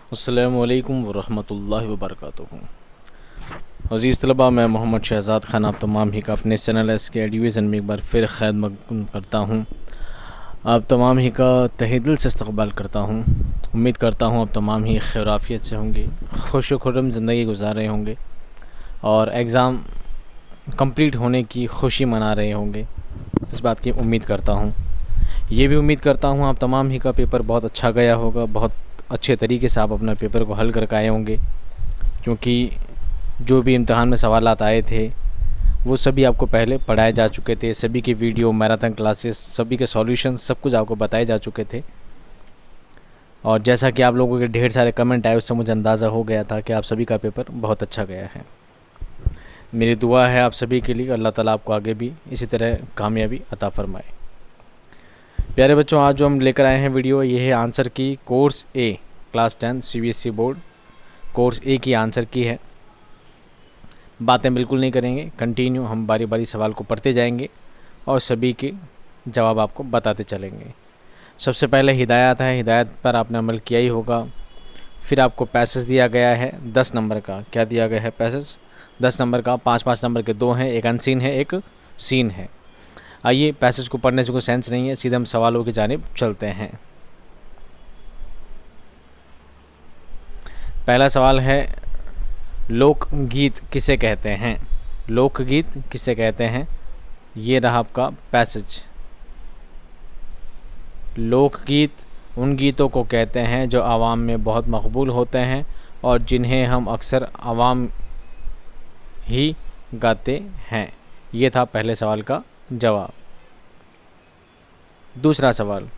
अस्सलामु अलैकुम वरहमतुल्लाहि वबरकातुहू। अज़ीज़ तलबा, मैं मोहम्मद शहज़ाद खान आप तमाम ही का अपने चैनल SK एजुकेशन में एक बार फिर खैर मक़बूल करता हूँ। आप तमाम ही का तहे दिल से इस्तक़बाल करता हूँ। उम्मीद करता हूँ आप तमाम ही खैर आफ़ियत से होंगे, खुश व खुर्रम ज़िंदगी गुजार रहे होंगे और एग्ज़ाम कंप्लीट होने की खुशी मना रहे होंगे। इस बात की उम्मीद करता हूँ। ये भी उम्मीद करता हूँ आप तमाम ही का पेपर बहुत अच्छा गया होगा, बहुत अच्छे तरीके से आप अपना पेपर को हल करके आए होंगे, क्योंकि जो भी इम्तहान में सवालात आए थे वो सभी आपको पहले पढ़ाए जा चुके थे। सभी की वीडियो, मैराथन क्लासेस, सभी के सॉल्यूशन सब कुछ आपको बताए जा चुके थे। और जैसा कि आप लोगों के ढेर सारे कमेंट आए, उससे मुझे अंदाज़ा हो गया था कि आप सभी का पेपर बहुत अच्छा गया है। मेरी दुआ है आप सभी के लिए, अल्लाह ताला आपको आगे भी इसी तरह कामयाबी अता फ़रमाए। प्यारे बच्चों, आज जो हम लेकर आए हैं वीडियो, ये है आंसर की कोर्स ए क्लास 10 CBSE बोर्ड कोर्स ए की आंसर की है। बातें बिल्कुल नहीं करेंगे, कंटिन्यू हम बारी बारी सवाल को पढ़ते जाएंगे और सभी के जवाब आपको बताते चलेंगे। सबसे पहले हिदायत है, हिदायत पर आपने अमल किया ही होगा। फिर आपको पैसेज दिया गया है 10 नंबर का। क्या दिया गया है? पैसेज 10 नंबर का। 5-5 नंबर के 2 हैं, एक अनसीन है, एक सीन है। आइए, पैसेज को पढ़ने से कोई सेंस नहीं है, सीधे हम सवालों की जानिब चलते हैं। पहला सवाल है, लोकगीत किसे कहते हैं? लोकगीत किसे कहते हैं? ये रहा आपका पैसेज। लोकगीत उन गीतों को कहते हैं जो आवाम में बहुत मकबूल होते हैं और जिन्हें हम अक्सर आवाम ही गाते हैं। ये था पहले सवाल का जवाब। दूसरा सवाल,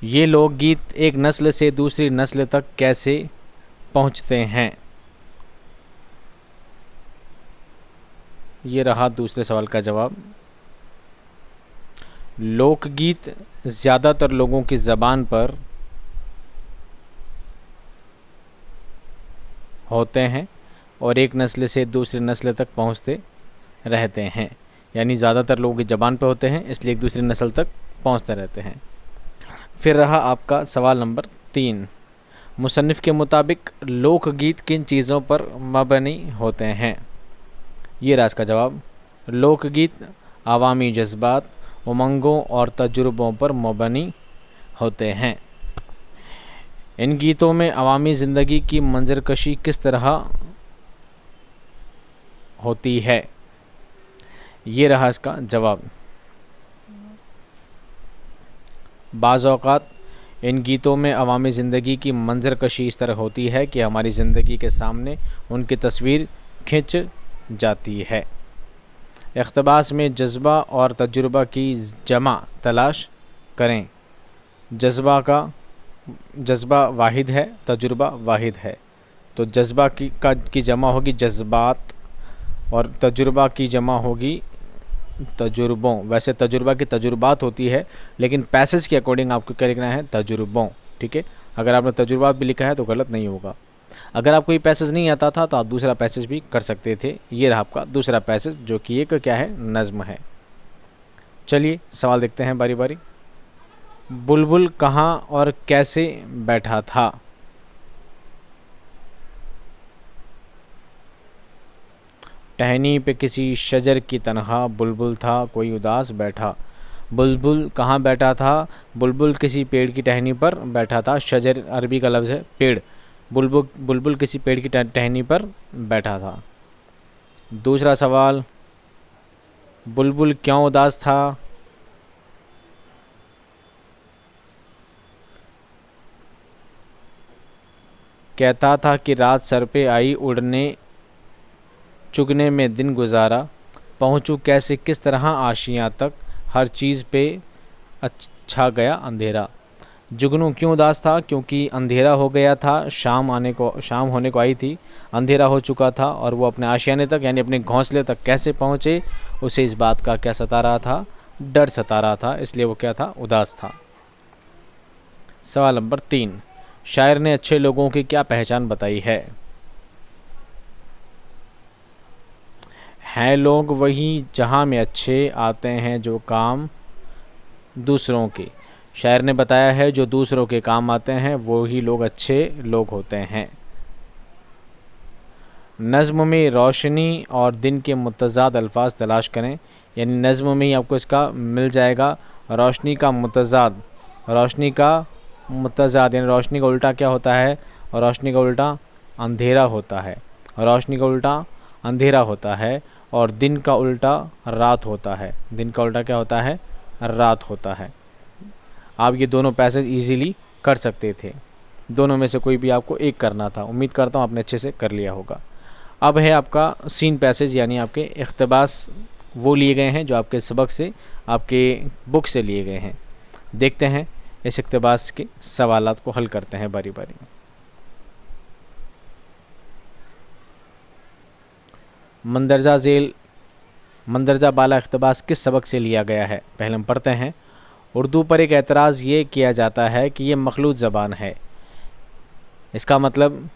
ये लोकगीत एक नस्ल से दूसरी नस्ल तक कैसे पहुंचते हैं? ये रहा दूसरे सवाल का जवाब। लोकगीत ज़्यादातर लोगों की ज़बान पर होते हैं और एक नस्ल से दूसरी नस्ल तक पहुंचते रहते हैं। यानी ज़्यादातर लोगों की ज़बान पर होते हैं, इसलिए एक दूसरी नस्ल तक पहुंचते रहते हैं। फिर रहा आपका सवाल नंबर 3, मुसन्निफ़ के मुताबिक लोकगीत किन चीज़ों पर मबनी होते हैं? ये रहा इसका जवाब। लोकगीत आवामी जज्बात, उमंगों और तजुर्बों पर मबनी होते हैं। इन गीतों में अवामी ज़िंदगी की मंजरकशी किस तरह होती है? ये रहा इसका जवाब। बाज़ औक़ात इन गीतों में अवामी ज़िंदगी की मंजरकशी इस तरह होती है कि हमारी ज़िंदगी के सामने उनकी तस्वीर खिंच जाती है। इक़्तिबास में जज्बा और तजुर्बा की जमा तलाश करें। जज्बा वाहिद है, तजुर्बा वाहिद है, तो जज्बा की जमा होगी जज्बात और तजुर्बा की जमा होगी तजुर्बों। वैसे तजुर्बा की तजुर्बात होती है, लेकिन पैसेज के अकॉर्डिंग आपको क्या लिखना है? तजुर्बों। ठीक है, अगर आपने तजुर्बात भी लिखा है तो गलत नहीं होगा। अगर आपको ये पैसेज नहीं आता था तो आप दूसरा पैसेज भी कर सकते थे। ये रहा आपका दूसरा पैसेज, जो कि एक क्या है? नज़्म है। चलिए सवाल देखते हैं बारी बारी। बुलबुल कहाँ और कैसे बैठा था? टहनी पे किसी शजर की तनहा बुलबुल था कोई उदास बैठा। बुलबुल कहाँ बैठा था? बुलबुल किसी पेड़ की टहनी पर बैठा था। शजर अरबी का लफ्ज़ है पेड़। बुलबुल किसी पेड़ की टहनी पर बैठा था। दूसरा सवाल, बुलबुल क्यों उदास था? कहता था कि रात सर पे आई, उड़ने चुगने में दिन गुजारा, पहुँचूँ कैसे किस तरह आशियाँ तक, हर चीज़ पे अच्छा गया अंधेरा। जुगनू क्यों उदास था? क्योंकि अंधेरा हो गया था, शाम होने को आई थी, अंधेरा हो चुका था और वो अपने आशियाने तक यानी अपने घोंसले तक कैसे पहुँचे, उसे इस बात का क्या सता रहा था? डर सता रहा था, इसलिए वो क्या था? उदास था। सवाल नंबर 3, शायर ने अच्छे लोगों की क्या पहचान बताई है? हैं लोग वही जहाँ में अच्छे आते हैं जो काम दूसरों के। शायर ने बताया है जो दूसरों के काम आते हैं वो ही लोग अच्छे लोग होते हैं। नज़्म में रोशनी और दिन के मुतज़ाद अल्फाज तलाश करें, यानी नज़्म में ही आपको इसका मिल जाएगा। रोशनी का मुतज़ाद, रोशनी का मुतज़ाद यानी रोशनी का उल्टा क्या होता है? रोशनी का उल्टा अंधेरा होता है। रोशनी का उल्टा अंधेरा होता है और दिन का उल्टा रात होता है। दिन का उल्टा क्या होता है? रात होता है। आप ये दोनों पैसेज इजीली कर सकते थे, दोनों में से कोई भी आपको एक करना था। उम्मीद करता हूँ आपने अच्छे से कर लिया होगा। अब है आपका सीन पैसेज, यानी आपके इख्तिबास वो लिए गए हैं जो आपके सबक से, आपके बुक से लिए गए हैं। देखते हैं इस इख्तिबास के सवालात को हल करते हैं बारी बारी। मंदरजा झेल मंदरजा बाला इख्तिबास किस सबक से लिया गया है? पहले हम पढ़ते हैं। उर्दू पर एक एतराज़ ये किया जाता है कि ये मखलूत ज़बान है। इसका मतलब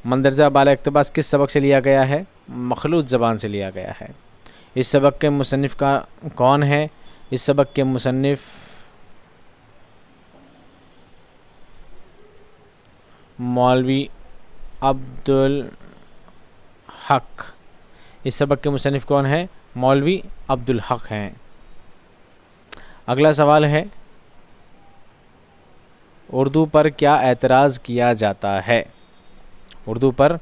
मंदरजा बाला इख्तिबास किस सबक से लिया गया है? मखलूत ज़बान से लिया गया है। इस सबक के मुसन्निफ़ का कौन है? इस सबक के मुसन्निफ़ मौलवी अब्दुल हक। इस सबक के मुसन्निफ़ कौन है? मौलवी अब्दुल हक हैं। अगला सवाल है, उर्दू पर क्या एतराज़ किया जाता है? उर्दू पर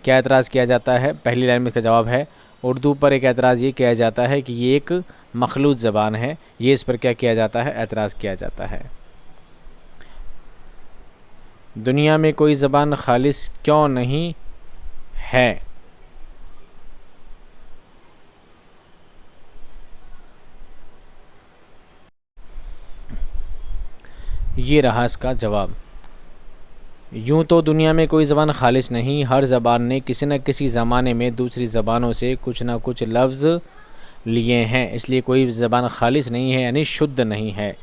क्या एतराज़ किया जाता है? पहली लाइन में इसका जवाब है, उर्दू पर एक एतराज़ ये किया जाता है कि ये एक मखलूत ज़बान है। ये इस पर क्या किया जाता है? एतराज़ किया जाता है। दुनिया में कोई ज़बान खालिस क्यों नहीं है? ये रहा इसका जवाब। यूँ तो दुनिया में कोई ज़बान खालिस नहीं, हर ज़बान ने किसी न किसी ज़माने में दूसरी ज़बानों से कुछ ना कुछ लफ्ज़ लिए हैं, इसलिए कोई ज़बान खालिस नहीं है, यानी शुद्ध नहीं है।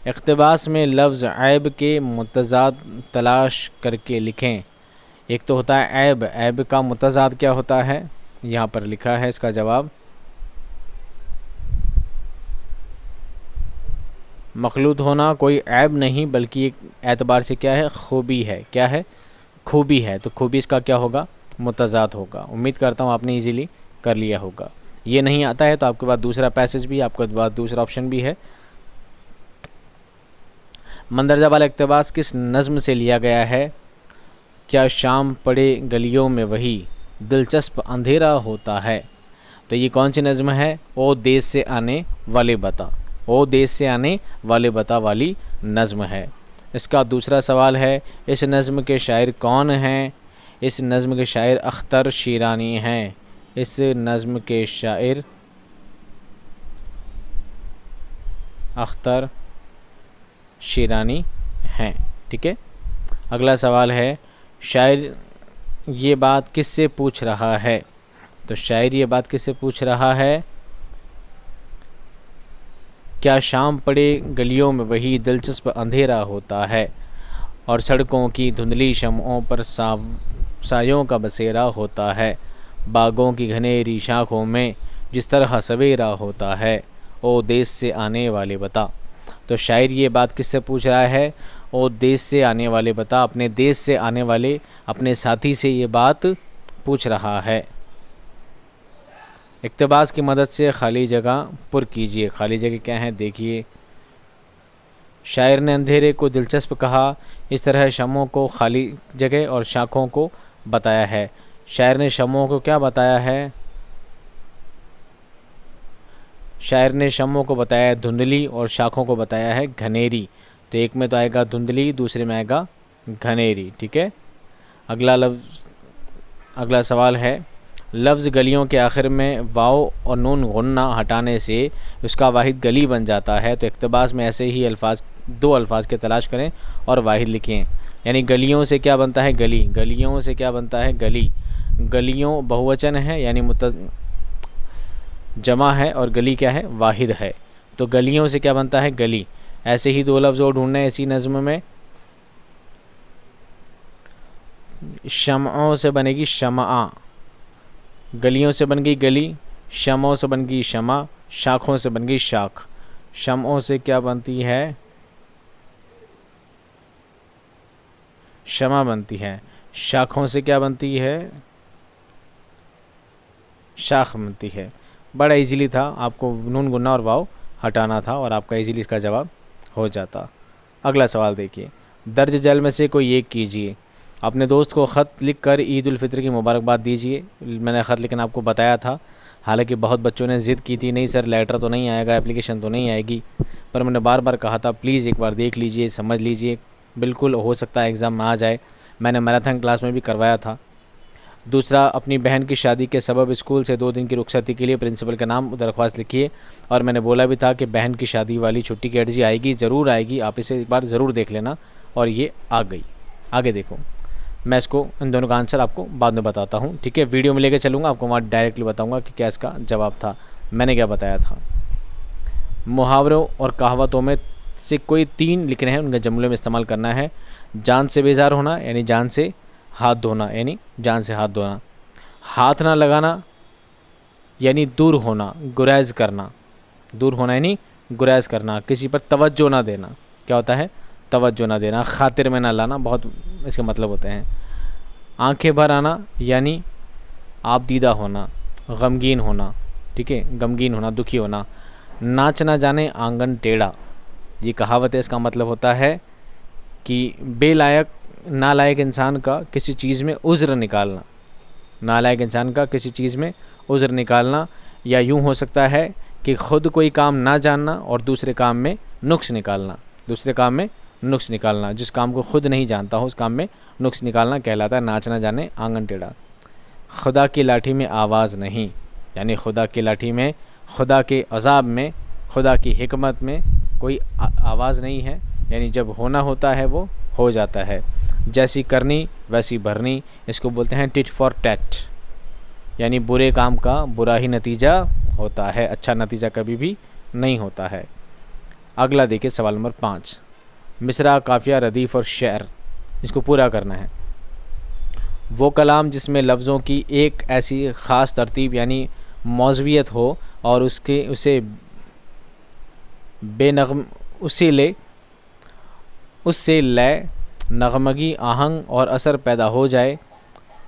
इक़्तिबास में लफ्ज़ ऐब के मुतज़ाद तलाश करके लिखें। एक तो होता है ऐब, ऐब का मुतज़ाद क्या होता है? यहाँ पर लिखा है इसका जवाब, मखलूत होना कोई ऐब नहीं बल्कि एक एतबार से क्या है? खूबी है। क्या है? खूबी है। तो खूबी इसका क्या होगा? मुतज़ाद होगा। उम्मीद करता हूँ आपने इजीली कर लिया होगा। ये नहीं आता है तो आपके पास दूसरा पैसेज भी, आपके पास दूसरा ऑप्शन भी है। मंदरजा वाला इक़्तिबास किस नज़्म से लिया गया है? क्या शाम पड़े गलियों में वही दिलचस्प अंधेरा होता है। तो ये कौन सी नज़्म है? ओ देश से आने वाले बता, ओ देश से आने वाले बता वाली नज़्म है। इसका दूसरा सवाल है, इस नज़्म के शायर कौन हैं? इस नज़्म के शायर अख्तर शीरानी हैं। इस नज़्म के शायर अख्तर शीरानी हैं। ठीक है। अगला सवाल है, शायर ये बात किससे पूछ रहा है? तो शायर ये बात किससे पूछ रहा है? क्या शाम पड़े गलियों में वही दिलचस्प अंधेरा होता है और सड़कों की धुंधली शमओं पर सायों का बसेरा होता है, बागों की घनेरी शाखों में जिस तरह सवेरा होता है, ओ देश से आने वाले बता। तो शायर ये बात किससे पूछ रहा है? ओ देश से आने वाले बता, अपने देश से आने वाले अपने साथी से ये बात पूछ रहा है। इक़्तिबास की मदद से खाली जगह पुर कीजिए। खाली जगह क्या है? देखिए, शायर ने अंधेरे को दिलचस्प कहा, इस तरह शमों को खाली जगह और शाखों को बताया है। शायर ने शमों को क्या बताया है? शायर ने शमों को बताया है धुंधली और शाखों को बताया है घनेरी। तो एक में तो आएगा धुंधली, दूसरे में आएगा घनेरी। ठीक है। अगला सवाल है, लफ्ज़ गलियों के आखिर में वाव और नून गुन्ना हटाने से उसका वाहिद गली बन जाता है। तो इक़्तिबास में ऐसे ही दो अल्फाज के तलाश करें और वाहिद लिखें। यानी गलियों से क्या बनता है? गली। गलियों से क्या बनता है? गली। गलियों बहुवचन है यानी जमा है और गली क्या है? वाहिद है। तो गलियों से क्या बनता है? गली। ऐसे ही दो लफ्ज़ और ढूंढने हैं इसी नज़्म में। शमओं से बनेगी शमा, गलियों से बन गई गली, शमों से बन गई शमा, शाखों से बन गई शाख। शमओं से क्या बनती है? शमा बनती है। शाखों से क्या बनती है? शाख बनती है। बड़ा इजीली था, आपको नून गुन्ना और वाव हटाना था और आपका इजीली इसका जवाब हो जाता। अगला सवाल देखिए, दर्ज जल में से कोई एक कीजिए। अपने दोस्त को ख़त लिख कर ईद उल फित्र की मुबारकबाद दीजिए। मैंने ख़त लिखना आपको बताया था, हालांकि बहुत बच्चों ने ज़िद की थी, नहीं सर लेटर तो नहीं आएगा, एप्लीकेशन तो नहीं आएगी, पर मैंने बार बार कहा था प्लीज़ एक बार देख लीजिए, समझ लीजिए, बिल्कुल हो सकता है एग्ज़ाम में आ जाए। मैंने मैराथन क्लास में भी करवाया था। दूसरा, अपनी बहन की शादी के सबब स्कूल से 2 दिन की रुखसती के लिए प्रिंसिपल का नाम दरख्वास्त लिखिए। और मैंने बोला भी था कि बहन की शादी वाली छुट्टी की अर्जी आएगी, ज़रूर आएगी, आप इसे एक बार ज़रूर देख लेना। और ये आ गई। आगे देखो, मैं इसको इन दोनों का आंसर आपको बाद में बताता हूँ, ठीक है। वीडियो में लेके चलूँगा, आपको वहाँ डायरेक्टली बताऊँगा कि क्या इसका जवाब था, मैंने क्या बताया था। मुहावरों और कहावतों में से कोई 3 लिखने हैं, उनके जुमले में इस्तेमाल करना है। जान से बेजार होना यानी जान से हाथ धोना, यानी जान से हाथ धोना। हाथ ना लगाना यानी दूर होना, गुरैज़ करना। दूर होना यानी गुरैज़ करना। किसी पर तवज्जो ना देना, क्या होता है? तवज्जो ना देना। खातिर में ना लाना, बहुत इसके मतलब होते हैं। आंखें भर आना यानी आप दीदा होना, गमगीन होना, ठीक है, गमगीन होना, दुखी होना। नाच ना जाने आंगन टेढ़ा, ये कहावत है। इसका मतलब होता है कि नालायक इंसान का किसी चीज़ में उज़्र निकालना, नालायक इंसान का किसी चीज़ में उज़्र निकालना। या यूँ हो सकता है कि ख़ुद कोई काम ना जानना और दूसरे काम में नुक्स निकालना, दूसरे काम में नुक्स निकालना। जिस काम को खुद नहीं जानता हो उस काम में नुक्स निकालना कहलाता है नाच ना जाने आंगन टेढ़ा। खुदा की लाठी में आवाज़ नहीं, यानी खुदा की लाठी में, खुदा के अज़ाब में, खुदा की हिकमत में कोई आवाज़ नहीं है, यानी जब होना होता है वो हो जाता है। जैसी करनी वैसी भरनी, इसको बोलते हैं टिट फॉर टैट, यानी बुरे काम का बुरा ही नतीजा होता है, अच्छा नतीजा कभी भी नहीं होता है। अगला देखिए सवाल नंबर 5, मिसरा, काफ़िया, रदीफ़ और शेर, इसको पूरा करना है। वो कलाम जिसमें लफ्ज़ों की एक ऐसी ख़ास तरतीब यानी मौज़वियत हो और उससे बेनग़म उससे लय, नगमगी, आहंग और असर पैदा हो जाए,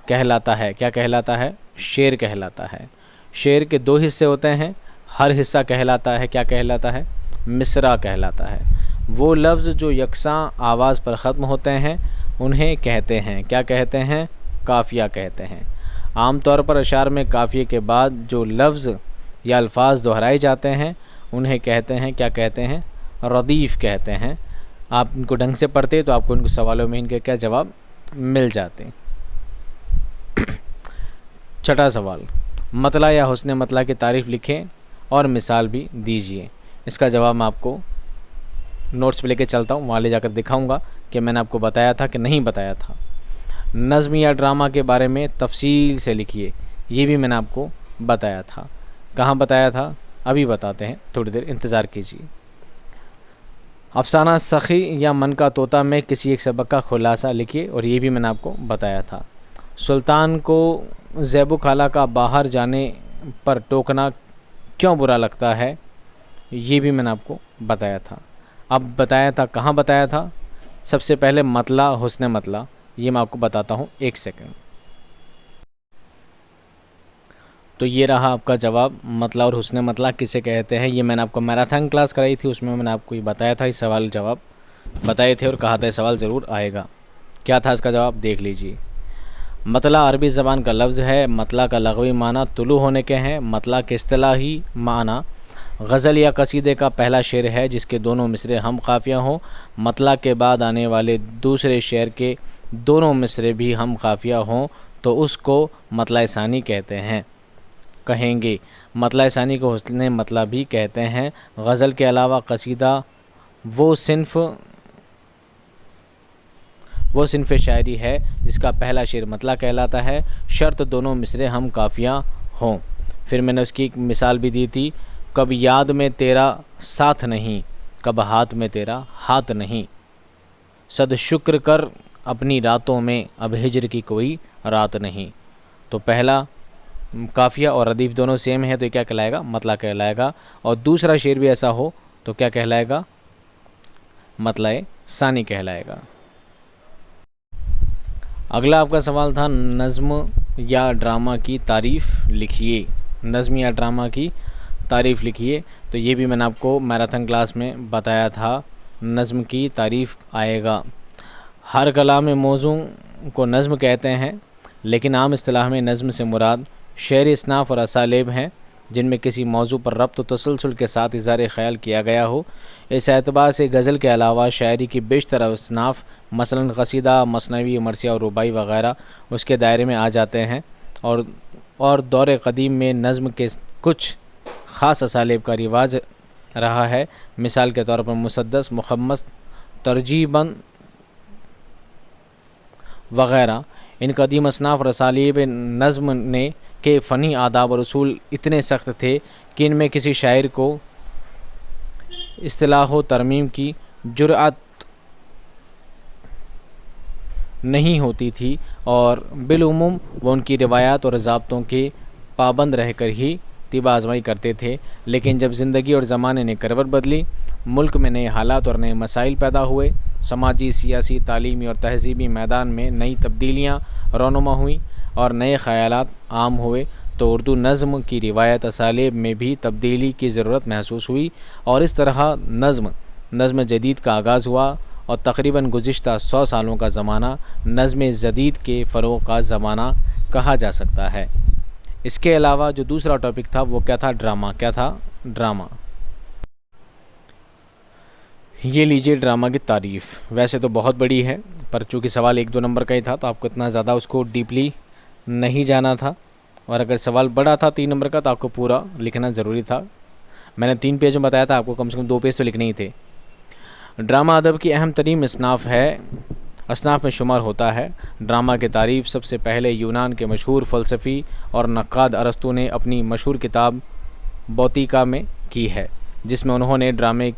कहलाता है, क्या कहलाता है? शेर कहलाता है। शेर के 2 हिस्से होते हैं, हर हिस्सा कहलाता है, क्या कहलाता है? मिसरा कहलाता है। वो लफ्ज़ जो यकसां आवाज़ पर ख़त्म होते हैं उन्हें कहते हैं, क्या कहते हैं? काफ़िया कहते हैं। आम तौर पर अशार में काफ़िए के बाद जो लफ्ज़ या अल्फाज दोहराए जाते हैं उन्हें कहते हैं, क्या कहते हैं? रदीफ़ कहते हैं। आप इनको ढंग से पढ़ते तो आपको इनको सवालों में इनके क्या जवाब मिल जाते। छठा सवाल, मतला या हुस्न मतला की तारीफ़ लिखें और मिसाल भी दीजिए। इसका जवाब मैं आपको नोट्स पे लेके चलता हूँ, वहाँ ले जाकर दिखाऊंगा कि मैंने आपको बताया था कि नहीं बताया था। नज़्म या ड्रामा के बारे में तफसील से लिखिए, ये भी मैंने आपको बताया था। कहाँ बताया था? अभी बताते हैं, थोड़ी देर इंतज़ार कीजिए। अफसाना सखी या मन का तोता में किसी एक सबक का खुलासा लिखिए, और ये भी मैंने आपको बताया था। सुल्तान को ज़ैबू खाला का बाहर जाने पर टोकना क्यों बुरा लगता है, ये भी मैंने आपको बताया था। अब बताया था, कहाँ बताया था? सबसे पहले मतला, हुस्न मतला, ये मैं आपको बताता हूँ, 1 सेकंड। तो ये रहा आपका जवाब, मतला और हुस्न मतला किसे कहते हैं। ये मैंने आपको मैराथन क्लास कराई थी, उसमें मैंने आपको ये बताया था, इस सवाल जवाब बताए थे और कहा था सवाल ज़रूर आएगा। क्या था इसका जवाब, देख लीजिए। मतला अरबी ज़बान का लफ्ज़ है। मतला का लगवी माना तुलू होने के हैं। मतला के इस्तिलाही माना गज़ल या कसीदे का पहला शेर है जिसके दोनों मिसरे हम काफ़िया हों। मतला के बाद आने वाले दूसरे शेर के दोनों मिसरे भी हम काफ़िया हों तो उसको मतला सानी कहते हैं, कहेंगे। मतला सानी को हुस्न मतला भी कहते हैं। गज़ल के अलावा कसीदा वो सिन्फ़ शायरी है जिसका पहला शेर मतला कहलाता है, शर्त दोनों मिसरे हम काफ़िया हों। फिर मैंने उसकी एक मिसाल भी दी थी, कब याद में तेरा साथ नहीं, कब हाथ में तेरा हाथ नहीं, सद शुक्र कर अपनी रातों में, अब हिजर की कोई रात नहीं। तो पहला काफ़िया और रदीफ़ दोनों सेम है तो ये क्या कहलाएगा, मतला कहलाएगा। और दूसरा शेर भी ऐसा हो तो क्या कहलाएगा? मतलाए सानी कहलाएगा। अगला आपका सवाल था नज़्म या ड्रामा की तारीफ़ लिखिए। नज़्म या ड्रामा की तारीफ़ लिखिए। तो ये भी मैंने आपको मैराथन क्लास में बताया था, नज़्म की तारीफ़ आएगा। हर कलाम मौज़ू को नज़्म कहते हैं, लेकिन आम इस्तिलाह में नज़्म से मुराद शेर इसनाफ़ और असालिब हैं जिनमें किसी मौजू पर रब्त तसलसल के साथ इज़हार ख़याल किया गया हो। इस एतबार से गज़ल के अलावा शायरी की बेशतर असनाफ़ मसलन क़सीदा, मसनवी, मरसिया और रुबाई वग़ैरह उसके दायरे में आ जाते हैं। और दौर क़दीम में नज़्म के कुछ ख़ास असालिब का रिवाज रहा है। मिसाल के तौर पर मुसद्दस, मुखम्मस, तरजीबन वग़ैरह। इन कदीम असनाफ़ और असालिब नज़्म ने के फ़नी आदाब और उसूल इतने सख्त थे कि इनमें किसी शायर को इस्तिलाह व तरमीम की जुर्अत नहीं होती थी और बिलउमूम वो उनकी रिवायात और ज़ाब्तों के पाबंद रहकर ही तिबा आज़माई करते थे। लेकिन जब ज़िंदगी और ज़माने ने करवट बदली, मुल्क में नए हालात और नए मसाइल पैदा हुए, समाजी, सियासी, तालीमी और तहज़ीबी मैदान में नई तब्दीलियाँ रौनुमा हुई और नए ख़यालात आम हुए, तो उर्दू नज़्म की रिवायत असालिब में भी तब्दीली की ज़रूरत महसूस हुई और इस तरह नज़्म जदीद का आगाज़ हुआ और तकरीबन गुज़िश्ता 100 सालों का ज़माना नज़्म जदीद के फ़रोग़ का ज़माना कहा जा सकता है। इसके अलावा जो दूसरा टॉपिक था वो क्या था? ड्रामा। क्या था? ड्रामा। ये लीजिए ड्रामा की तारीफ़। वैसे तो बहुत बड़ी है, पर चूँकि सवाल 1-2 नंबर का ही था तो आपको इतना ज़्यादा उसको डीपली नहीं जाना था, और अगर सवाल बड़ा था 3 नंबर का तो आपको पूरा लिखना ज़रूरी था। मैंने 3 पेज में बताया था, आपको कम से कम 2 पेज तो लिखने ही थे। ड्रामा अदब की अहम तरीन असनाफ़ में शुमार होता है। ड्रामा की तारीफ़ सबसे पहले यूनान के मशहूर फ़लसफ़ी और नक़्क़ाद अरस्तू ने अपनी मशहूर किताब बौतीका में की है, जिसमें उन्होंने ड्रामे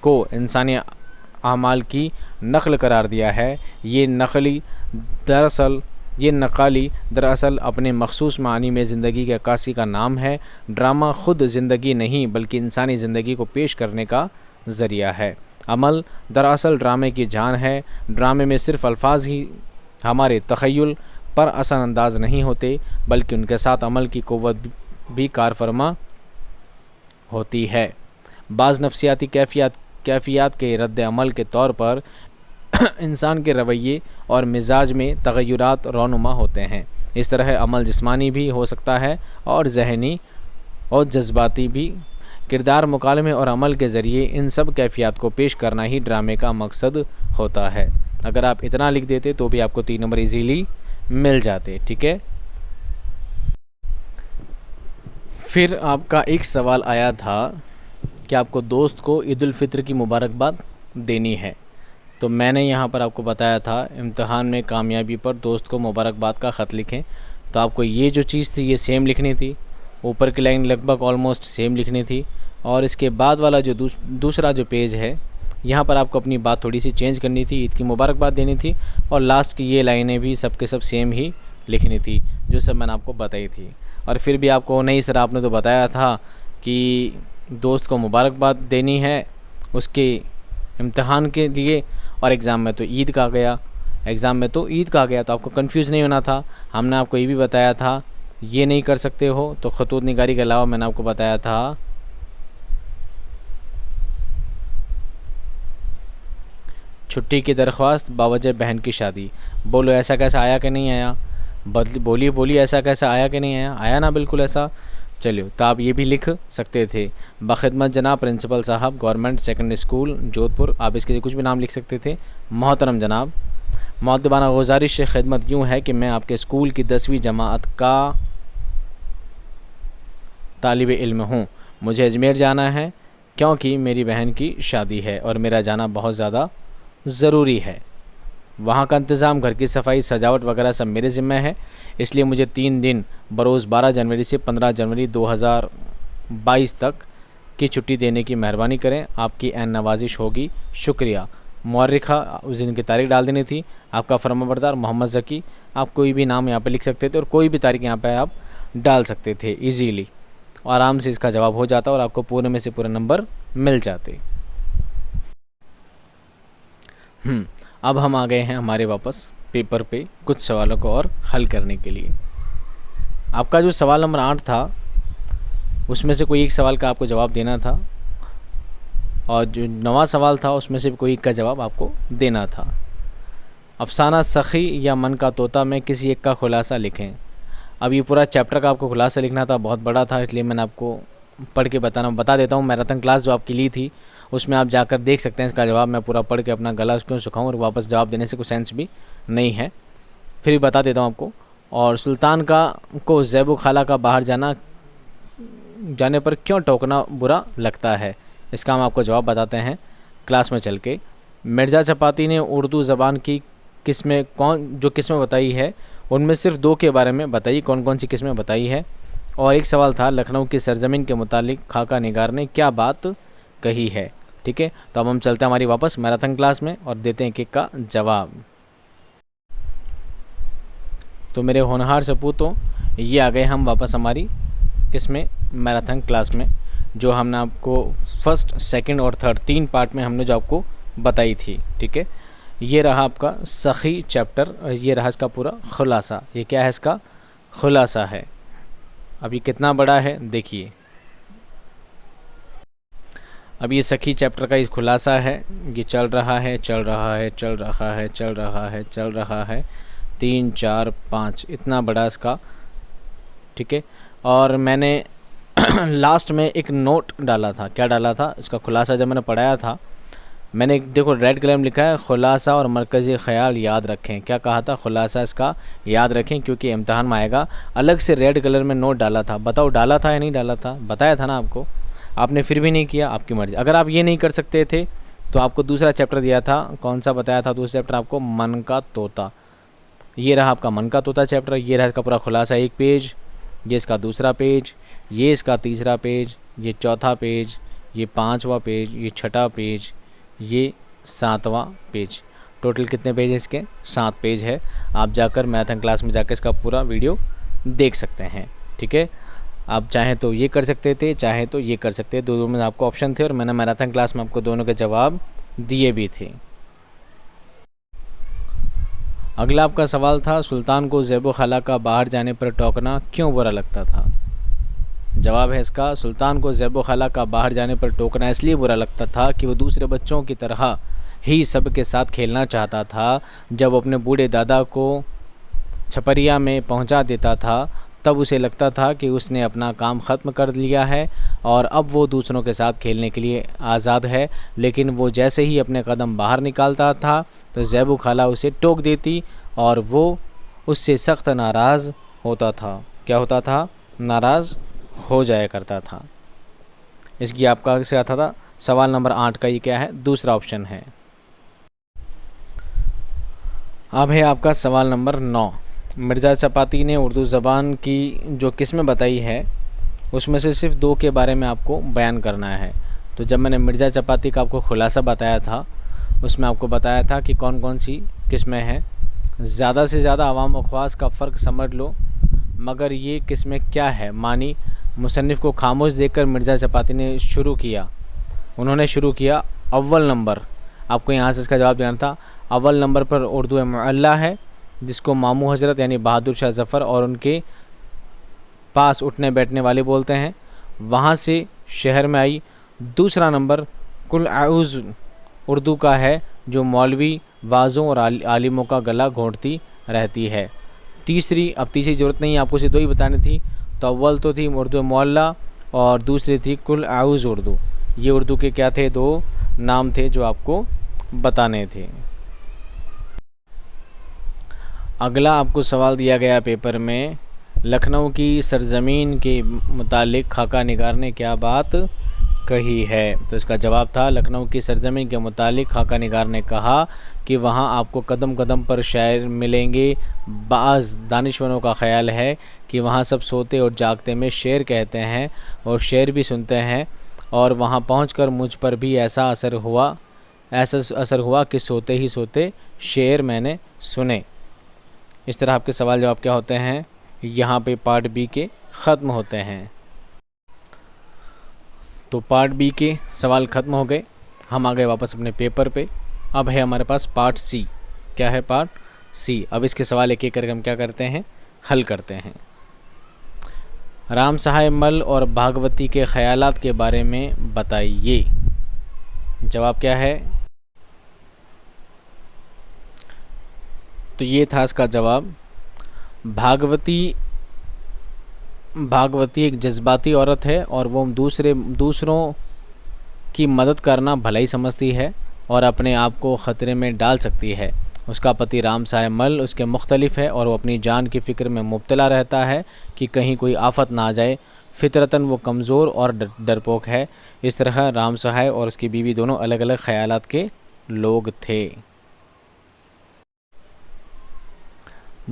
को इंसानी आमाल की नक़ल करार दिया है। ये नक़ाली दरअसल अपने मख़सूस मानी में ज़िंदगी के अक्कासी का नाम है। ड्रामा ख़ुद ज़िंदगी नहीं बल्कि इंसानी ज़िंदगी को पेश करने का ज़रिया है। अमल दरअसल ड्रामे की जान है। ड्रामे में सिर्फ़ अल्फाज ही हमारे तख़य्युल पर असर अंदाज नहीं होते, बल्कि उनके साथ अमल की क़ुव्वत भी कारफरमा होती है। बाज़ नफ्सियाती कैफ़ियत के रद्द अमल के तौर पर इंसान के रवैये और मिजाज में तग़य्युरात रौनुमा होते हैं। इस तरह अमल जिस्मानी भी हो सकता है और ज़हनी और जज्बाती भी। किरदार, मुकालमे और अमल के ज़रिए इन सब कैफ़ियत को पेश करना ही ड्रामे का मकसद होता है। अगर आप इतना लिख देते तो भी आपको 3 नंबर इजीली मिल जाते। ठीक है। फिर आपका एक सवाल आया था कि आपको दोस्त को ईद उल फित्र की मुबारकबाद देनी है। तो मैंने यहाँ पर आपको बताया था इम्तिहान में कामयाबी पर दोस्त को मुबारकबाद का ख़त लिखें। तो आपको ये जो चीज़ थी ये सेम लिखनी थी, ऊपर की लाइन लगभग ऑलमोस्ट सेम लिखनी थी, और इसके बाद वाला जो दूसरा जो पेज है यहाँ पर आपको अपनी बात थोड़ी सी चेंज करनी थी, ईद की मुबारकबाद देनी थी, और लास्ट की ये लाइनें भी सब के सब सेम ही लिखनी थी जो सब मैंने आपको बताई थी। और फिर भी आपको नहीं सर आपने तो बताया था कि दोस्त को मुबारकबाद देनी है उसके इम्तिहान के लिए, और एग्ज़ाम में तो ईद का गया, तो आपको कंफ्यूज नहीं होना था। हमने आपको ये भी बताया था ये नहीं कर सकते हो तो खतूत निगारी के अलावा मैंने आपको बताया था छुट्टी की दरख्वास्त बावजह बहन की शादी। बोलो ऐसा कैसा आया कि नहीं आया? बोलिए ऐसा कैसा आया कि नहीं आया? आया ना, बिल्कुल ऐसा। चलिए, तो आप ये भी लिख सकते थे। बख़िदमत जनाब प्रिंसिपल साहब, गवर्नमेंट सेकेंडरी स्कूल जोधपुर। आप इसके लिए कुछ भी नाम लिख सकते थे। मोहतरम जनाब, मुअद्दबाना गुज़ारिश खिदमत यूँ है कि मैं आपके स्कूल की 10वीं जमात का तालिब इल्म हूँ। मुझे अजमेर जाना है क्योंकि मेरी बहन की शादी है और मेरा जाना बहुत ज़्यादा ज़रूरी है। वहाँ का इंतज़ाम, घर की सफाई, सजावट वगैरह सब मेरे ज़िम्मे है, इसलिए मुझे 3 दिन बरोज़ 12 जनवरी से 15 जनवरी 2022 तक की छुट्टी देने की मेहरबानी करें। आपकी ऐन नवाजिश होगी, शुक्रिया। मौर्रिखा उस दिन की तारीख़ डाल देनी थी। आपका फरमाबरदार मोहम्मद ज़की। आप कोई भी नाम यहाँ पे लिख सकते थे और कोई भी तारीख़ यहाँ पे आप डाल सकते थे इजीली, आराम से इसका जवाब हो जाता और आपको पूरे में से पूरे नंबर मिल जाते। अब हम आ गए हैं हमारे वापस पेपर पे कुछ सवालों को और हल करने के लिए। आपका जो सवाल नंबर 8 था उसमें से कोई एक सवाल का आपको जवाब देना था, और जो 9वां सवाल था उसमें से कोई एक का जवाब आपको देना था। अफसाना सखी या मन का तोता में किसी एक का खुलासा लिखें। अब ये पूरा चैप्टर का आपको खुलासा लिखना था, बहुत बड़ा था, इसलिए मैंने आपको पढ़ के बता देता हूँ। मैराथन क्लास जो आपकी ली थी उसमें आप जाकर देख सकते हैं इसका जवाब। मैं पूरा पढ़ के अपना गला क्यों सुखाऊँ और वापस जवाब देने से कोई सेंस भी नहीं है, फिर भी बता देता हूँ आपको। और सुल्तान को ज़ैबू खाला का बाहर जाने पर क्यों टोकना बुरा लगता है, इसका हम आपको जवाब बताते हैं क्लास में चल के। मिर्ज़ा चपाती ने उर्दू ज़बान की किस्में बताई है, उनमें सिर्फ 2 के बारे में बताइए, कौन कौन सी किस्में बताई है। और एक सवाल था लखनऊ की सरजमीन के मुतालिक खाका निगार ने क्या बात कही है। ठीक है, तो अब हम चलते हैं हमारी वापस मैराथन क्लास में और देते हैं एक का जवाब। तो मेरे होनहार सपूतों, ये आ गए हम वापस हमारी किसमें, मैराथन क्लास में, जो हमने आपको फर्स्ट, सेकंड और थर्ड 3 पार्ट में हमने जो आपको बताई थी। ठीक है, ये रहा आपका सखी चैप्टर, ये रहा इसका पूरा खुलासा। ये क्या है, इसका खुलासा है। अब ये कितना बड़ा है देखिए। अब ये सखी चैप्टर का इस खुलासा है, ये चल रहा है 3, 4, 5, इतना बड़ा इसका। ठीक है, और मैंने लास्ट में एक नोट डाला था। क्या डाला था, इसका खुलासा जब मैंने पढ़ाया था, मैंने देखो रेड कलर में लिखा है खुलासा और मरकज़ी ख़याल याद रखें। क्या कहा था, खुलासा इसका याद रखें क्योंकि इम्तहान में आएगा। अलग से रेड कलर में नोट डाला था, बताओ डाला था या नहीं डाला था, बताया था ना आपको, आपने फिर भी नहीं किया, आपकी मर्ज़ी। अगर आप ये नहीं कर सकते थे तो आपको दूसरा चैप्टर दिया था, कौन सा बताया था दूसरा चैप्टर आपको, मन का तोता। ये रहा आपका मन का तोता चैप्टर, ये रहा इसका पूरा खुलासा 1 पेज, ये इसका दूसरा पेज, ये इसका तीसरा पेज, ये चौथा पेज, ये 5वां पेज, ये 6ठा पेज, ये 7वां पेज। टोटल कितने पेज है इसके, 7 पेज है। आप जाकर मैराथन क्लास में जाकर इसका पूरा वीडियो देख सकते हैं। ठीक है, आप चाहें तो ये कर सकते थे, चाहे तो ये कर सकते थे, दोनों में आपको ऑप्शन थे और मैंने मैराथन क्लास में आपको दोनों के जवाब दिए भी थे। अगला आपका सवाल था सुल्तान को ज़ैबो खाला का बाहर जाने पर टोकना क्यों बुरा लगता था। जवाब है इसका, सुल्तान को ज़ैबो खाला का बाहर जाने पर टोकना इसलिए बुरा लगता था कि वो दूसरे बच्चों की तरह ही सबके साथ खेलना चाहता था। जब अपने बूढ़े दादा को छपरिया में पहुंचा देता था तब उसे लगता था कि उसने अपना काम ख़त्म कर लिया है और अब वो दूसरों के साथ खेलने के लिए आज़ाद है। लेकिन वो जैसे ही अपने कदम बाहर निकालता था तो ज़ैबू खाला उसे टोक देती और वो उससे सख्त नाराज़ होता था। क्या होता था, नाराज़ हो जाया करता था। इसकी आपका से आता था सवाल नंबर 8 का, ये क्या है, दूसरा ऑप्शन है। अब है आपका सवाल नंबर 9। मिर्ज़ा चपाती ने उर्दू ज़बान की जो किस्में बताई है उसमें से सिर्फ 2 के बारे में आपको बयान करना है। तो जब मैंने मिर्ज़ा चपाती का आपको खुलासा बताया था उसमें आपको बताया था कि कौन कौन सी किस्में हैं। ज़्यादा से ज़्यादा अवाम व ख़वास का फ़र्क समझ लो, मगर ये किस्में क्या है मानी। मुसन्निफ़ को खामोश देखकर मिर्ज़ा चपाती ने उन्होंने शुरू किया अव्वल नंबर, आपको यहाँ से इसका जवाब देना था। अव्वल नंबर पर उर्दू मुअल्ला है जिसको मामू हज़रत यानी बहादुर शाह ज़फ़र और उनके पास उठने बैठने वाले बोलते हैं, वहाँ से शहर में आई। दूसरा नंबर कुल आउज़ उर्दू का है जो मौलवी वाज़ों और आलिमों का गला घोंटती रहती है। तीसरी ज़रूरत नहीं, आपको इसे 2 ही बतानी थी। तो अव्वल तो थी उर्दू मुअल्ला और दूसरी थी कुल आउज़ उर्दू। ये उर्दू के क्या थे, 2 नाम थे जो आपको बताने थे। अगला आपको सवाल दिया गया पेपर में, लखनऊ की सरजमीन के मुतालिक खाका निगार ने क्या बात कही है। तो इसका जवाब था लखनऊ की सरजमीन के मुतालिक खाका निगार ने कहा कि वहाँ आपको कदम कदम पर शायर मिलेंगे। बाज़ दानिशवरों का ख्याल है कि वहाँ सब सोते और जागते में शेर कहते हैं और शेर भी सुनते हैं, और वहाँ पहुंचकर मुझ पर भी ऐसा असर हुआ कि सोते ही सोते शेर मैंने सुने। इस तरह आपके सवाल जवाब क्या होते हैं, यहाँ पे पार्ट बी के ख़त्म होते हैं। तो पार्ट बी के सवाल ख़त्म हो गए, हम आ गए वापस अपने पेपर पे। अब है हमारे पास पार्ट सी। क्या है पार्ट सी? अब इसके सवाल एक एक करके हम क्या करते हैं, हल करते हैं। राम सहाय मल और भागवती के ख्यालात के बारे में बताइए। जवाब क्या है? तो ये था इसका जवाब। भागवती एक जज्बाती औरत है और वो दूसरों की मदद करना भलाई समझती है और अपने आप को ख़तरे में डाल सकती है। उसका पति राम सहाय मल उसके मुख्तलिफ है और वो अपनी जान की फ़िक्र में मुब्तला रहता है कि कहीं कोई आफत ना आ जाए। फितरतन वो कमज़ोर और डरपोक है। इस तरह राम सहाय और उसकी बीवी दोनों अलग अलग ख्यालात के लोग थे।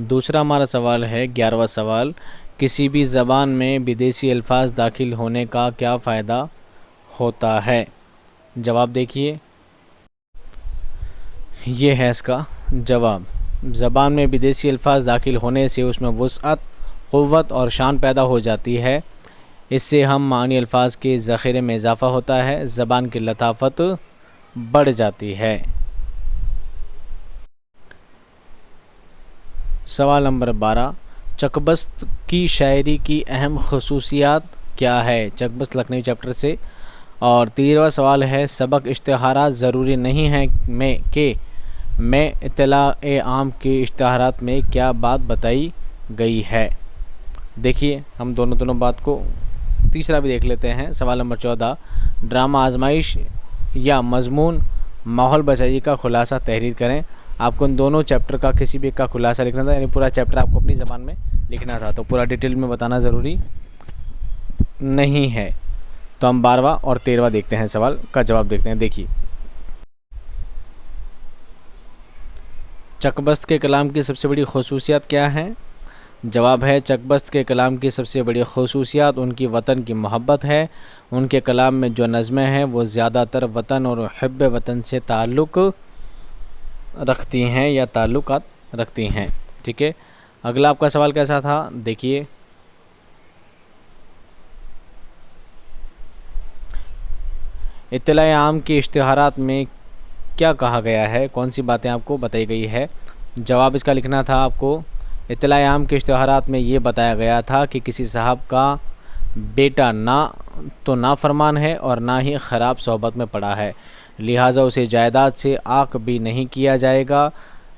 दूसरा हमारा सवाल है 11वां सवाल, किसी भी ज़बान में विदेशी अल्फाज दाखिल होने का क्या फ़ायदा होता है? जवाब देखिए, ये है इसका जवाब। ज़बान में विदेशी अल्फाज दाखिल होने से उसमें वुसअत, क़ुव्वत और शान पैदा हो जाती है। इससे हम मानी अल्फाज के ज़ख़ीरे में इजाफ़ा होता है, ज़बान की लताफ़त बढ़ जाती है। सवाल नंबर 12, चकबस्त की शायरी की अहम ख़ुसूसियात क्या है? चकबस्त लखनवी चैप्टर से। और 13वां सवाल है, सबक इश्तिहारात ज़रूरी नहीं है में इत्तला आम के इश्तिहारात में क्या बात बताई गई है? देखिए हम दोनों बात को तीसरा भी देख लेते हैं। सवाल नंबर 14, ड्रामा आजमाइश या मजमून माहौल बचाइए का खुलासा तहरीर करें। आपको इन दोनों चैप्टर का किसी भी एक का खुलासा लिखना था, यानी पूरा चैप्टर आपको अपनी ज़बान में लिखना था, तो पूरा डिटेल में बताना ज़रूरी नहीं है। तो हम 12वां और 13वां देखते हैं, सवाल का जवाब देखते हैं। देखिए, चकबस्त के कलाम की सबसे बड़ी ख़ुसूसियत क्या है? जवाब है, चकबस्त के कलाम की सबसे बड़ी ख़ुसूसियत उनकी वतन की मोहब्बत है। उनके कलाम में जो नज़में हैं वो ज़्यादातर वतन और हिब्ब वतन से ताल्लुक़ रखती हैं या ताल्लुक़ात रखती हैं। ठीक है, अगला आपका सवाल कैसा था? देखिए, इत्तला आम के इश्तिहारात में क्या कहा गया है? कौन सी बातें आपको बताई गई है? जवाब इसका लिखना था आपको, इत्तला आम के इश्तिहारात में ये बताया गया था कि किसी साहब का बेटा ना तो नाफरमान है और ना ही ख़राब सोहबत में पड़ा है, लिहाजा उसे जायदाद से आक भी नहीं किया जाएगा।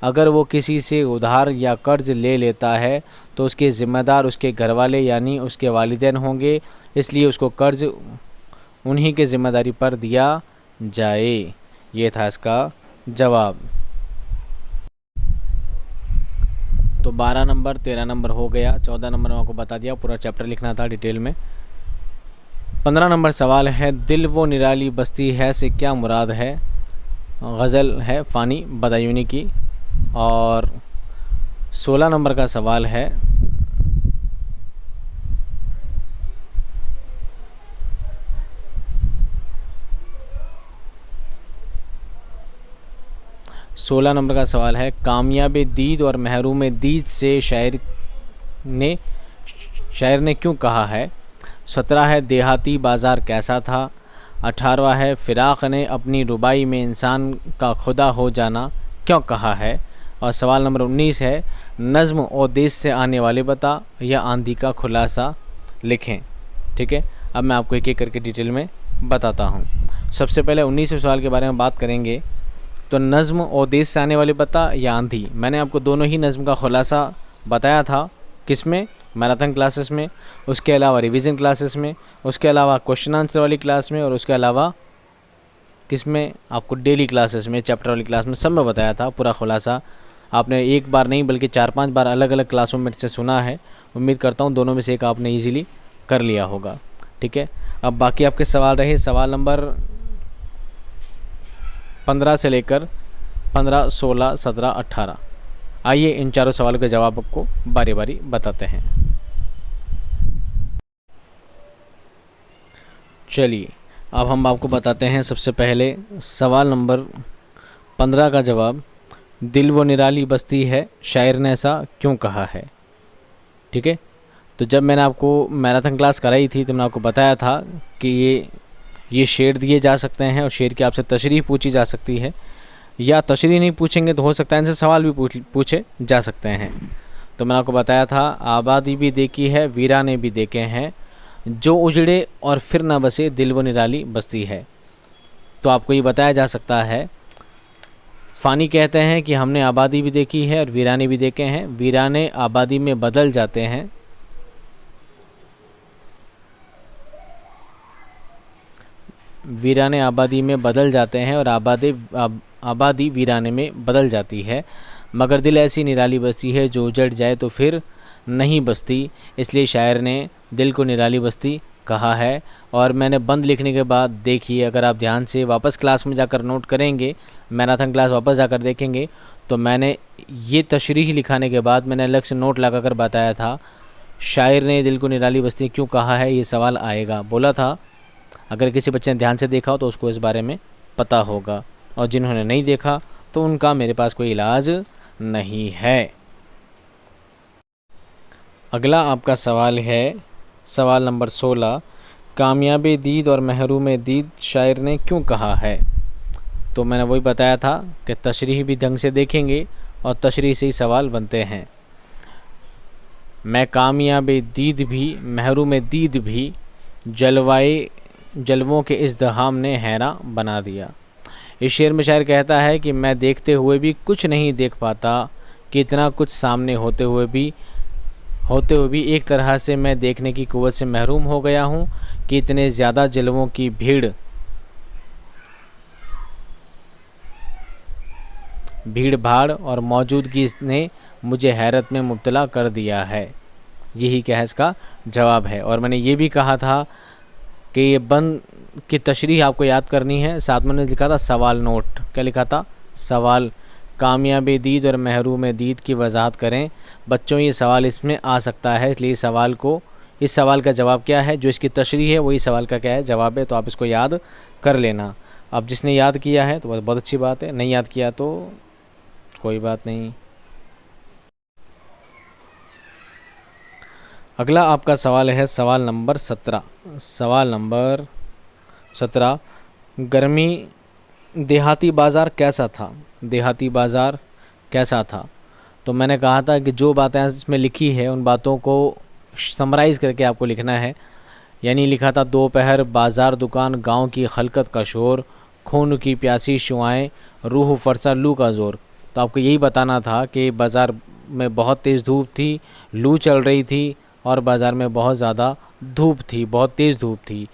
अगर वो किसी से उधार या कर्ज़ ले लेता है तो उसके ज़िम्मेदार उसके घरवाले यानी उसके वालिदैन होंगे, इसलिए उसको कर्ज़ उन्हीं के ज़िम्मेदारी पर दिया जाए। ये था इसका जवाब। तो 12 नंबर 13 नंबर हो गया, 14 नंबर आपको बता दिया, पूरा चैप्टर लिखना था डिटेल में। 15 नंबर सवाल है, दिल वो निराली बस्ती है से क्या मुराद है? गज़ल है फ़ानी बदायूनी की। और 16 नंबर का सवाल है, कामयाब दीद और महरूम दीद से शायर ने क्यों कहा है? 17 है, देहाती बाज़ार कैसा था? 18वां है, फ़िराक़ ने अपनी रुबाई में इंसान का खुदा हो जाना क्यों कहा है? और सवाल नंबर 19 है, नज़्म और देश से आने वाले बता या आंधी का खुलासा लिखें। ठीक है, अब मैं आपको एक एक करके डिटेल में बताता हूँ। सबसे पहले 19वें सवाल के बारे में बात करेंगे। तो नज़्म और देश से आने वाले बता या आंधी, मैंने आपको दोनों ही नज़्म का खुलासा बताया था। किसमें? मैराथन क्लासेस में, उसके अलावा रिवीजन क्लासेस में, उसके अलावा क्वेश्चन आंसर वाली क्लास में, और उसके अलावा किसमें? आपको डेली क्लासेस में, चैप्टर वाली क्लास में, सब में बताया था पूरा खुलासा। आपने एक बार नहीं बल्कि 4-5 बार अलग अलग क्लासों में से सुना है। उम्मीद करता हूँ दोनों में से एक आपने ईज़िली कर लिया होगा। ठीक है, अब बाकी आपके सवाल रहे सवाल नंबर 15 से लेकर 15, 16, 17, 18। आइए इन चारों सवालों के जवाब आपको बारी बारी बताते हैं। चलिए अब हम आपको बताते हैं। सबसे पहले सवाल नंबर 15 का जवाब, दिल वो निराली बस्ती है, शायर ने ऐसा क्यों कहा है? ठीक है, तो जब मैंने आपको मैराथन क्लास कराई थी तो मैंने आपको बताया था कि ये शेर दिए जा सकते हैं और शेर की आपसे तशरीह पूछी जा सकती है। या तशरीह नहीं पूछेंगे तो हो सकता है इनसे सवाल भी पूछे जा सकते हैं। तो मैंने आपको बताया था आबादी भी देखी है, वीराने भी देखे हैं, जो उजड़े और फिर न बसे दिल वो निराली बस्ती है। तो आपको ये बताया जा सकता है, फ़ानी कहते हैं कि हमने आबादी भी देखी है और वीराने भी देखे हैं, वीराने आबादी में बदल जाते हैं, वीराने आबादी में बदल जाते हैं और आबादी वीराने में बदल जाती है, मगर दिल ऐसी निराली बस्ती है जो उजड़ जाए तो फिर नहीं बसती, इसलिए शायर ने दिल को निराली बस्ती कहा है। और मैंने बंद लिखने के बाद देखिए, अगर आप ध्यान से वापस क्लास में जाकर नोट करेंगे, मैराथन क्लास वापस जाकर देखेंगे, तो मैंने ये तशरीह लिखाने के बाद मैंने अलग से नोट लगाकर बताया था शायर ने दिल को निराली बस्ती क्यों कहा है, ये सवाल आएगा। बोला था अगर किसी बच्चे ने ध्यान से देखा हो तो उसको इस बारे में पता होगा, और जिन्होंने नहीं देखा तो उनका मेरे पास कोई इलाज नहीं है। अगला आपका सवाल है सवाल नंबर 16, कामयाब दीद और महरूम दीद शायर ने क्यों कहा है। तो मैंने वही बताया था कि तशरीह भी ढंग से देखेंगे और तशरीह से ही सवाल बनते हैं। मैं कामयाब दीद भी महरूम दीद भी जलवों के इज़्दिहाम ने हैरान बना दिया। इस शेर में शायर कहता है कि मैं देखते हुए भी कुछ नहीं देख पाता, कि इतना कुछ सामने होते हुए भी एक तरह से मैं देखने की कुव्वत से महरूम हो गया हूँ, कि इतने ज़्यादा जलवों की भीड़ भाड़ और मौजूदगी ने मुझे हैरत में मुब्तला कर दिया है। यही क्या है इसका जवाब है। और मैंने ये भी कहा था कि ये बंद की तशरीह आपको याद करनी है। साथ में लिखा था सवाल नोट, क्या लिखा था, सवाल, कामयाब दीद और महरूम दीद की वजाहत करें। बच्चों ये सवाल इसमें आ सकता है, इसलिए इस सवाल का जवाब क्या है, जो इसकी तशरीह है वही सवाल का क्या है जवाब है। तो आप इसको याद कर लेना। अब जिसने याद किया है तो बहुत अच्छी बात है, नहीं याद किया तो कोई बात नहीं। अगला आपका सवाल है सवाल नंबर 17। सवाल नंबर 17, गर्मी देहाती बाज़ार कैसा था, देहाती बाज़ार कैसा था। तो मैंने कहा था कि जो बातें इसमें लिखी है उन बातों को समराइज़ करके आपको लिखना है। यानी लिखा था दोपहर बाज़ार दुकान, गांव की खलकत का शोर, खून की प्यासी शुआएं, रूह फरसा लू का ज़ोर। तो आपको यही बताना था कि बाज़ार में बहुत तेज़ धूप थी, लू चल रही थी और बाज़ार में बहुत ज़्यादा धूप थी, बहुत तेज़ धूप थी।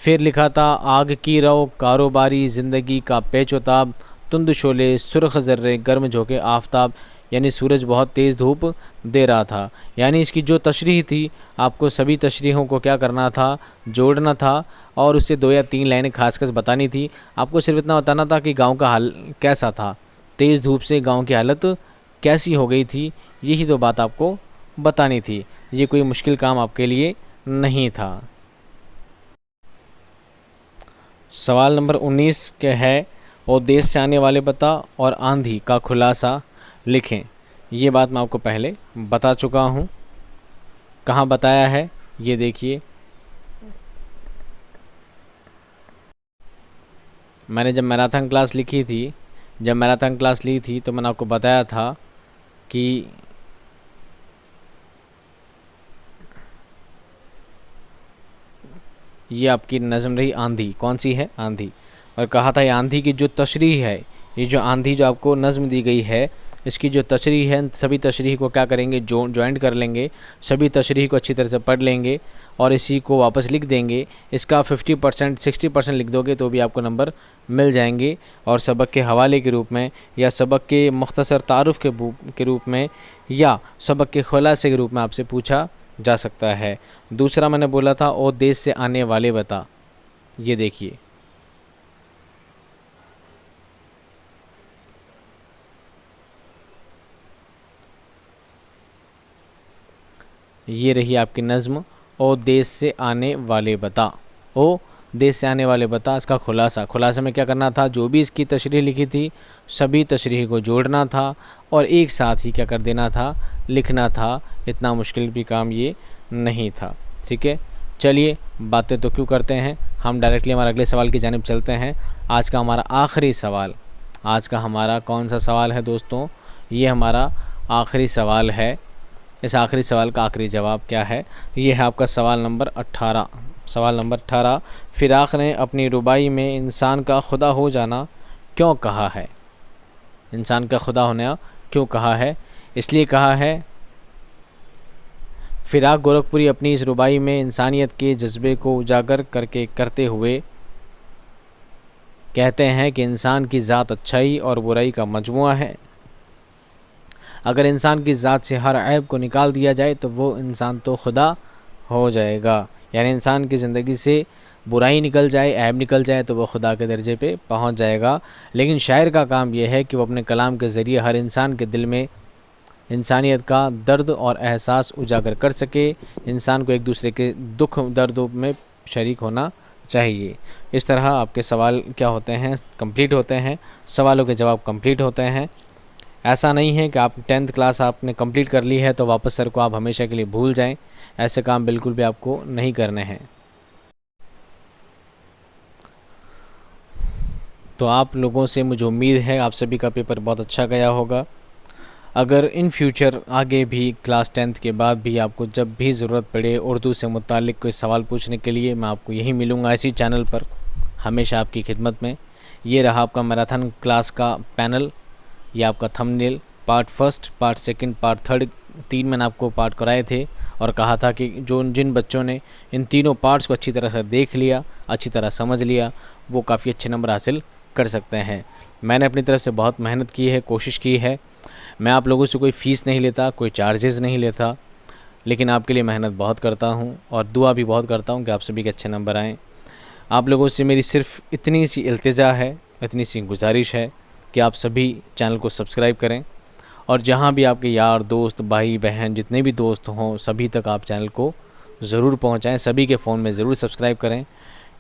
फिर लिखा था आग की रौ कारोबारी, ज़िंदगी का पेचोताब, तुंद शोले सुर्ख ज़र्रे, गर्म झोंके आफताब। यानी सूरज बहुत तेज़ धूप दे रहा था। यानी इसकी जो तशरीह थी आपको सभी तशरीहों को क्या करना था, जोड़ना था और उससे 2 या 3 लाइनें खासकर बतानी थी। आपको सिर्फ इतना बताना था कि गांव का हाल कैसा था, तेज़ धूप से गांव की हालत कैसी हो गई थी, यही तो बात आपको बतानी थी। ये कोई मुश्किल काम आपके लिए नहीं था। सवाल नंबर 19 के है, और देश से आने वाले बता और आंधी का खुलासा लिखें। ये बात मैं आपको पहले बता चुका हूँ। कहाँ बताया है ये देखिए, मैंने जब मैराथन क्लास ली थी तो मैंने आपको बताया था कि ये आपकी नज़म रही आंधी। कौन सी है, आंधी। और कहा था ये आंधी की जो तशरीह है, ये जो आंधी जो आपको नज़म दी गई है, इसकी जो तशरीह है, सभी तशरीह को क्या करेंगे, जॉइंट कर लेंगे, सभी तशरीह को अच्छी तरह से पढ़ लेंगे और इसी को वापस लिख देंगे। इसका 50% 60% लिख दोगे तो भी आपको नंबर मिल जाएंगे। और सबक के हवाले के रूप में या सबक के मुख्तसर तारुफ के रूप में या सबक के खुलासे के रूप में आपसे पूछा जा सकता है। दूसरा मैंने बोला था और देश से आने वाले बता। ये देखिए, ये रही आपकी नज़्म, ओ देश से आने वाले बता। ओ देश से आने वाले बता, इसका खुलासा में क्या करना था, जो भी इसकी तशरीह लिखी थी सभी तशरीह को जोड़ना था और एक साथ ही क्या कर देना था, लिखना था। इतना मुश्किल भी काम ये नहीं था। ठीक है, चलिए बातें तो क्यों करते हैं, हम डायरेक्टली हमारे अगले सवाल की जानिब चलते हैं। आज का हमारा आखिरी आज का हमारा कौन सा सवाल है दोस्तों? ये हमारा आखिरी सवाल है। इस आखिरी सवाल का आखिरी जवाब क्या है? ये है आपका सवाल नंबर 18। सवाल नंबर 18, फिराक ने अपनी रुबाई में इंसान का खुदा हो जाना क्यों कहा है? इंसान का खुदा होना क्यों कहा है? इसलिए कहा है, फिराक गोरखपुरी अपनी इस रुबाई में इंसानियत के जज्बे को उजागर करते हुए कहते हैं कि इंसान की ज़ात अच्छाई और बुराई का मजमुआ है। अगर इंसान की ज़ात से हर ऐब को निकाल दिया जाए तो वो इंसान तो खुदा हो जाएगा। यानी इंसान की ज़िंदगी से बुराई निकल जाए, ऐब निकल जाए तो वो खुदा के दर्जे पे पहुंच जाएगा। लेकिन शायर का काम यह है कि वो अपने कलाम के ज़रिए हर इंसान के दिल में इंसानियत का दर्द और एहसास उजागर कर सके। इंसान को एक दूसरे के दुख दर्दों में शरीक होना चाहिए। इस तरह आपके सवाल क्या होते हैं, कंप्लीट होते हैं, सवालों के जवाब कंप्लीट होते हैं। ऐसा नहीं है कि आप 10th क्लास आपने कंप्लीट कर ली है तो वापस सर को आप हमेशा के लिए भूल जाएं। ऐसे काम बिल्कुल भी आपको नहीं करने हैं। तो आप लोगों से मुझे उम्मीद है आप सभी का पेपर बहुत अच्छा गया होगा। अगर इन फ्यूचर आगे भी क्लास 10th के बाद भी आपको जब भी ज़रूरत पड़े उर्दू से मुताल्लिक़ कोई सवाल पूछने के लिए, मैं आपको यहीं मिलूँगा इसी चैनल पर, हमेशा आपकी खिदमत में। ये रहा आपका मैराथन क्लास का पैनल, ये आपका थंबनेल। पार्ट 1, पार्ट 2, पार्ट 3, 3 मैंने आपको पार्ट कराए थे और कहा था कि जिन बच्चों ने इन तीनों पार्ट्स को अच्छी तरह से देख लिया, अच्छी तरह समझ लिया, वो काफ़ी अच्छे नंबर हासिल कर सकते हैं। मैंने अपनी तरफ से बहुत मेहनत की है, कोशिश की है। मैं आप लोगों से कोई फ़ीस नहीं लेता, कोई चार्जेस नहीं लेता, लेकिन आपके लिए मेहनत बहुत करता हूँ और दुआ भी बहुत करता हूँ कि आप सभी के अच्छे नंबर आएँ। आप लोगों से मेरी सिर्फ़ इतनी सी इल्तिजा है, इतनी सी गुजारिश है कि आप सभी चैनल को सब्सक्राइब करें और जहाँ भी आपके यार दोस्त, भाई बहन, जितने भी दोस्त हों, सभी तक आप चैनल को ज़रूर पहुँचाएँ। सभी के फ़ोन में ज़रूर सब्सक्राइब करें,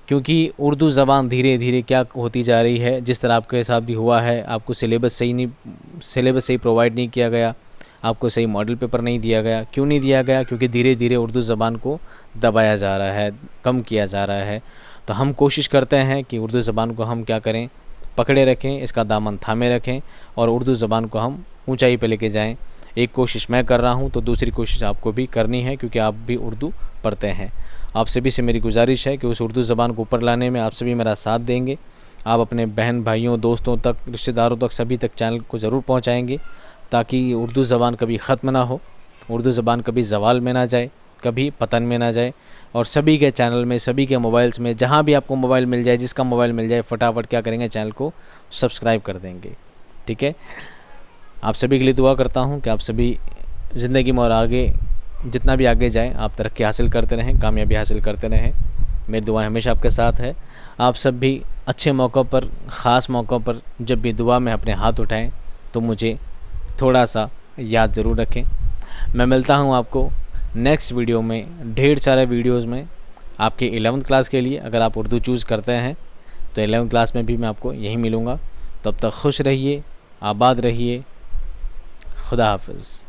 क्योंकि उर्दू ज़बान धीरे धीरे क्या होती जा रही है, जिस तरह आपके साथ भी हुआ है, आपको सिलेबस सही प्रोवाइड नहीं किया गया, आपको सही मॉडल पेपर नहीं दिया गया। क्यों नहीं दिया गया? क्योंकि धीरे धीरे उर्दू ज़बान को दबाया जा रहा है, कम किया जा रहा है। तो हम कोशिश करते हैं कि उर्दू ज़बान को हम क्या करें, पकड़े रखें, इसका दामन थामे रखें और उर्दू ज़बान को हम ऊंचाई पे लेके जाएं। एक कोशिश मैं कर रहा हूं तो दूसरी कोशिश आपको भी करनी है, क्योंकि आप भी उर्दू पढ़ते हैं। आप सभी से मेरी गुजारिश है कि उस उर्दू ज़बान को ऊपर लाने में आप सभी मेरा साथ देंगे। आप अपने बहन भाइयों, दोस्तों तक, रिश्तेदारों तक, सभी तक चैनल को ज़रूर पहुँचाएँगे, ताकि उर्दू ज़बान कभी ख़त्म ना हो, उर्दू ज़बान कभी ज़वाल में ना जाए, कभी पतन में ना जाए। और सभी के चैनल में, सभी के मोबाइल्स में, जहाँ भी आपको मोबाइल मिल जाए, जिसका मोबाइल मिल जाए, फटाफट क्या करेंगे, चैनल को सब्सक्राइब कर देंगे। ठीक है? आप सभी के लिए दुआ करता हूँ कि आप सभी ज़िंदगी में और आगे जितना भी आगे जाएं, आप तरक्की हासिल करते रहें, कामयाबी हासिल करते रहें। मेरी दुआ हमेशा आपके साथ है। आप सब भी अच्छे मौक़ों पर, ख़ास मौक़ों पर जब भी दुआ में अपने हाथ उठाएं तो मुझे थोड़ा सा याद ज़रूर रखें। मैं मिलता हूँ आपको नेक्स्ट वीडियो में, ढेर सारे वीडियोज़ में आपके 11th क्लास के लिए। अगर आप उर्दू चूज़ करते हैं तो 11th क्लास में भी मैं आपको यहीं मिलूँगा। तब तक खुश रहिए, आबाद रहिए। खुदा हाफ़िज़।